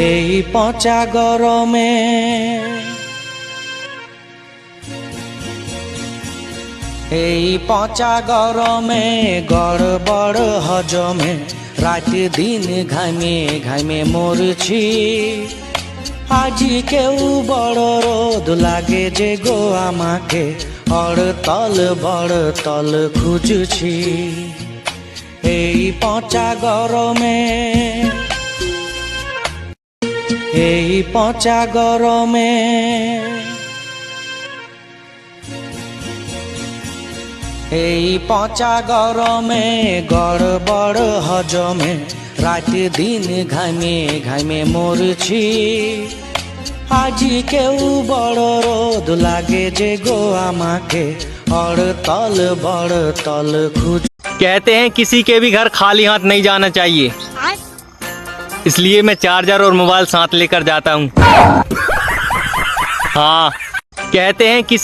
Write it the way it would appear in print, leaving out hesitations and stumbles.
এই পচা গরমে এই পচা গরমে গড়বড় হজমে রাত দিন ঘামে ঘামে মরছি। আজি কেউ বড় রোদ লাগে যে গো আমাকে বড় তল খুঁজছি। এই পচা গরমে এই পচা গরমে এই পচা গরমে গড়বড় হজমে রাত দিন ঘামে ঘামে মরছি। আজি কেউ বড় রোদ লাগে যে গো আমাকে বড় তল খুঁজ। कहते हैं किसी के भी घर खाली हाथ नहीं जाना चाहिए, इसलिए मैं चार्जर और मोबाइल साथ लेकर जाता हूँ। हाँ, कहते हैं कि